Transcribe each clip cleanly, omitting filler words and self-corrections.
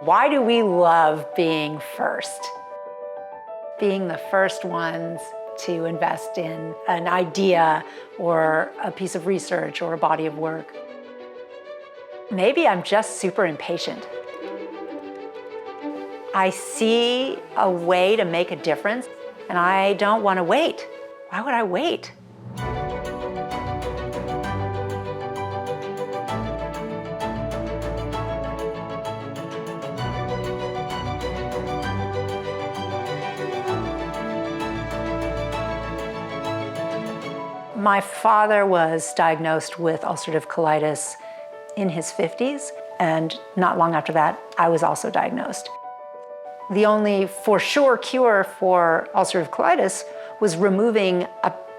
Why do we love being first? Being the first ones to invest in an idea or a piece of research or a body of work. Maybe I'm just super impatient. I see a way to make a difference and I don't want to wait. Why would I wait? My father was diagnosed with ulcerative colitis in his 50s, and not long after that, I was also diagnosed. The only for sure cure for ulcerative colitis was removing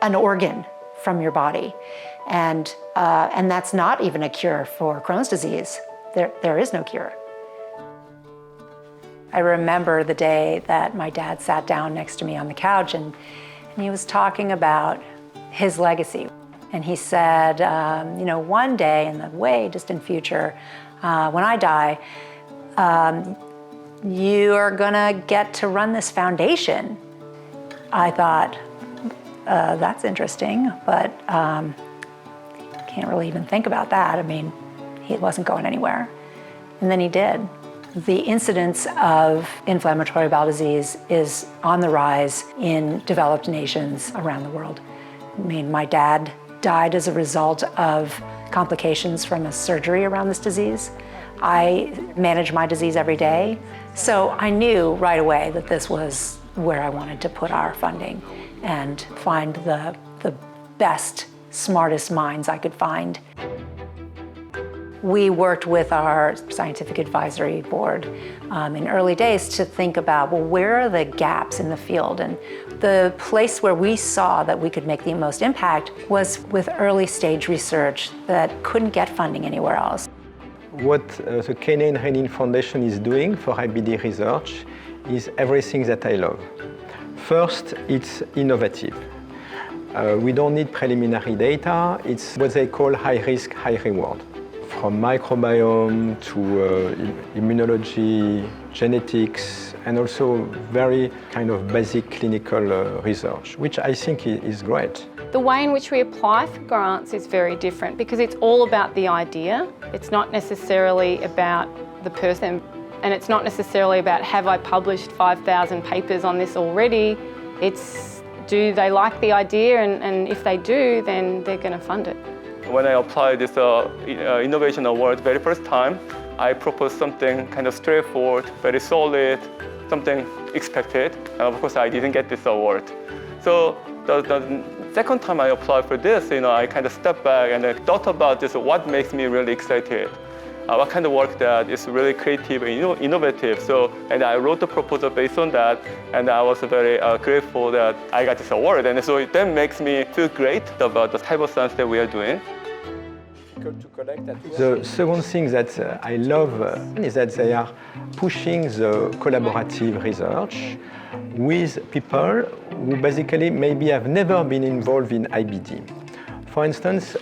an organ from your body. And that's not even a cure for Crohn's disease. There is no cure. I remember the day that my dad sat down next to me on the couch and he was talking about his legacy. And he said, one day in the way distant future, when I die, you are gonna get to run this foundation. I thought, that's interesting, but can't really even think about that. I mean, he wasn't going anywhere. And then he did. The incidence of inflammatory bowel disease is on the rise in developed nations around the world. I mean, my dad died as a result of complications from a surgery around this disease. I manage my disease every day. So I knew right away that this was where I wanted to put our funding and find the best, smartest minds I could find. We worked with our scientific advisory board in early days to think about, well, where are the gaps in the field? And the place where we saw that we could make the most impact was with early stage research that couldn't get funding anywhere else. What the Kenneth Rainin Foundation is doing for IBD research is everything that I love. First, it's innovative. We don't need preliminary data. It's what they call high risk, high reward. From microbiome to immunology, genetics, and also very kind of basic clinical research, which I think is great. The way in which we apply for grants is very different because it's all about the idea. It's not necessarily about the person, and it's not necessarily about have I published 5,000 papers on this already. It's do they like the idea, and if they do, then they're going to fund it. When I applied this innovation award very first time, I proposed something kind of straightforward, very solid, something expected. And of course, I didn't get this award. So the second time I applied for this, I kind of stepped back and I thought about this, what makes me really excited? What kind of work that is really creative and innovative. And I wrote the proposal based on that, and I was very grateful that I got this award. And so that makes me feel great about the type of science that we are doing. The second thing that I love is that they are pushing the collaborative research with people who basically maybe have never been involved in IBD. For instance,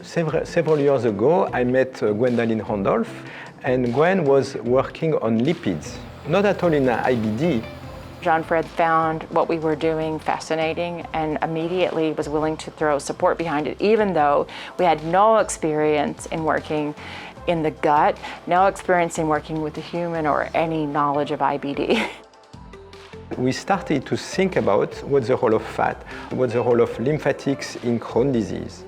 several years ago, I met Gwendolyn Randolph, and Gwen was working on lipids, not at all in IBD. Jean-Fred found what we were doing fascinating and immediately was willing to throw support behind it, even though we had no experience in working in the gut, no experience in working with the human or any knowledge of IBD. We started to think about what's the role of fat, what's the role of lymphatics in Crohn's disease.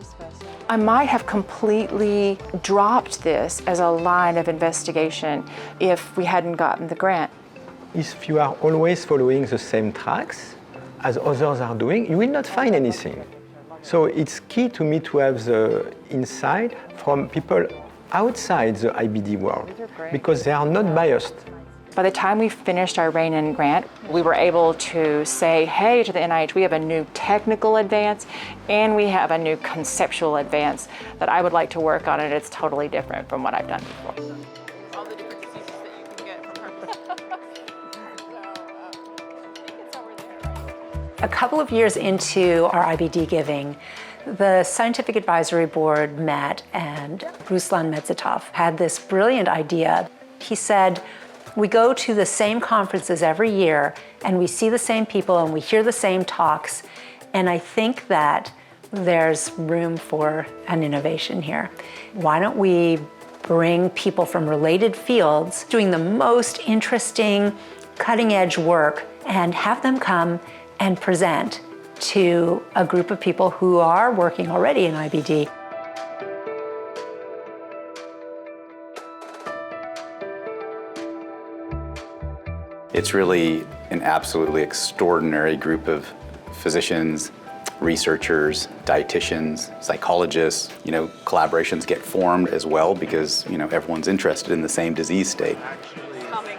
I might have completely dropped this as a line of investigation if we hadn't gotten the grant. If you are always following the same tracks as others are doing, you will not find anything. So it's key to me to have the insight from people outside the IBD world, because they are not biased. By the time we finished our Rainin grant, we were able to say, hey, to the NIH, we have a new technical advance and we have a new conceptual advance that I would like to work on, and it's totally different from what I've done before. All the different diseases that you can get from her. It's over there. A couple of years into our IBD giving, the scientific advisory board met and Ruslan Medzitov had this brilliant idea. He said, We go to the same conferences every year, and we see the same people, and we hear the same talks, and I think that there's room for an innovation here. Why don't we bring people from related fields doing the most interesting, cutting-edge work and have them come and present to a group of people who are working already in IBD. It's really an absolutely extraordinary group of physicians, researchers, dietitians, psychologists. Collaborations get formed as well because, everyone's interested in the same disease state.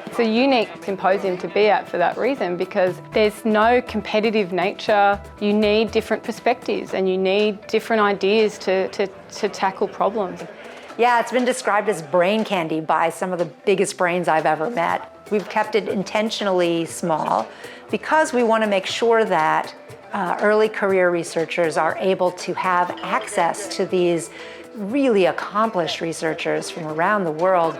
It's a unique symposium to be at for that reason, because there's no competitive nature. You need different perspectives and you need different ideas to tackle problems. Yeah, it's been described as brain candy by some of the biggest brains I've ever met. We've kept it intentionally small because we want to make sure that early career researchers are able to have access to these really accomplished researchers from around the world.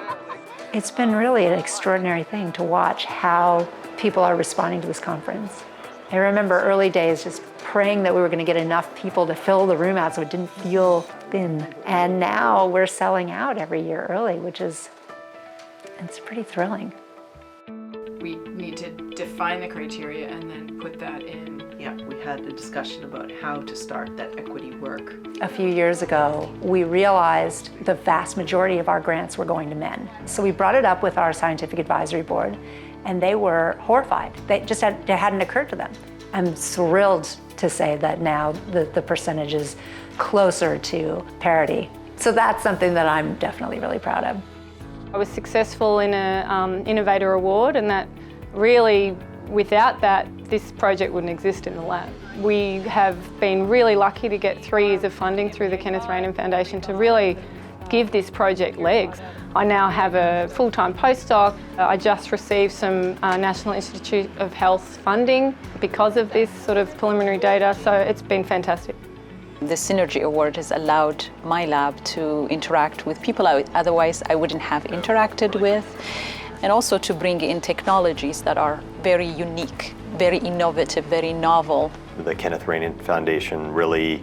It's been really an extraordinary thing to watch how people are responding to this conference. I remember early days just praying that we were going to get enough people to fill the room out so it didn't feel thin. And now we're selling out every year early, it's pretty thrilling. We need to define the criteria and then put that in. Yeah, we had a discussion about how to start that equity work. A few years ago, we realized the vast majority of our grants were going to men. So we brought it up with our scientific advisory board, and they were horrified. It hadn't occurred to them. I'm thrilled to say that now the percentage is closer to parity. So that's something that I'm definitely really proud of. I was successful in an Innovator Award, and that really, without that, this project wouldn't exist in the lab. We have been really lucky to get 3 years of funding through the Kenneth Rainin Foundation to really give this project legs. I now have a full-time postdoc. I just received some National Institute of Health funding because of this sort of preliminary data, so it's been fantastic. The Synergy Award has allowed my lab to interact with people otherwise I wouldn't have interacted with, and also to bring in technologies that are very unique, very innovative, very novel. The Kenneth Rainin Foundation really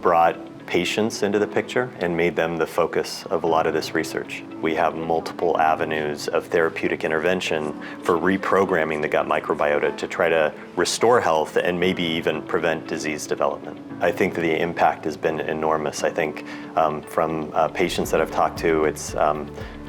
brought patients into the picture and made them the focus of a lot of this research. We have multiple avenues of therapeutic intervention for reprogramming the gut microbiota to try to restore health and maybe even prevent disease development. I think that the impact has been enormous. I think from patients that I've talked to, it's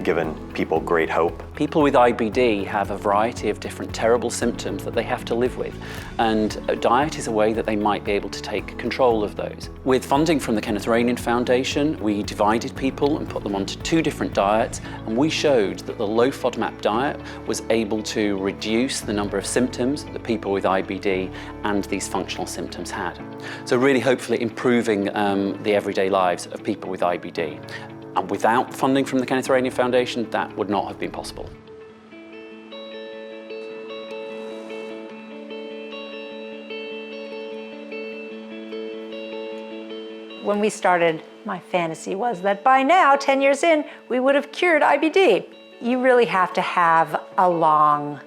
given people great hope. People with IBD have a variety of different terrible symptoms that they have to live with, and diet is a way that they might be able to take control of those. With funding from the Kenneth Rainin Foundation, we divided people and put them onto 2 different diets, and we showed that the low FODMAP diet was able to reduce the number of symptoms that people with IBD and these functional symptoms had. So really hopefully improving the everyday lives of people with IBD. And without funding from the Kenneth Rainin Foundation, that would not have been possible. When we started, my fantasy was that by now, 10 years in, we would have cured IBD. You really have to have a long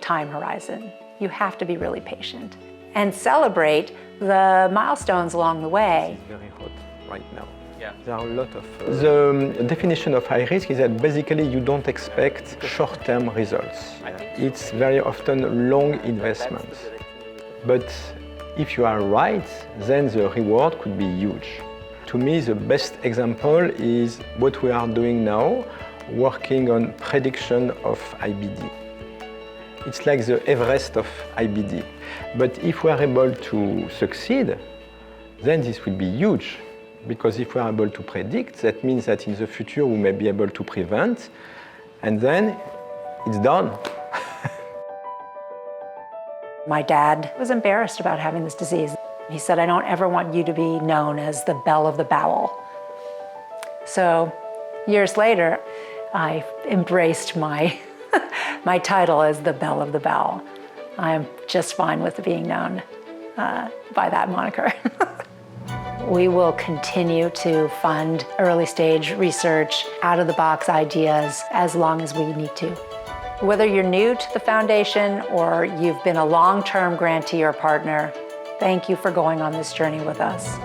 time horizon. You have to be really patient and celebrate the milestones along the way. It's very hot right now. Yeah. There are a lot of... The definition of high risk is that basically you don't expect short-term results. It's very often long investments. But if you are right, then the reward could be huge. To me, the best example is what we are doing now, working on prediction of IBD. It's like the Everest of IBD. But if we are able to succeed, then this will be huge. Because if we are able to predict, that means that in the future we may be able to prevent, and then it's done. My dad was embarrassed about having this disease. He said, I don't ever want you to be known as the belle of the bowel. So years later, I embraced my, my title as the belle of the bowel. I'm just fine with being known by that moniker. We will continue to fund early stage research, out-of-the-box ideas, as long as we need to. Whether you're new to the foundation or you've been a long-term grantee or partner, thank you for going on this journey with us.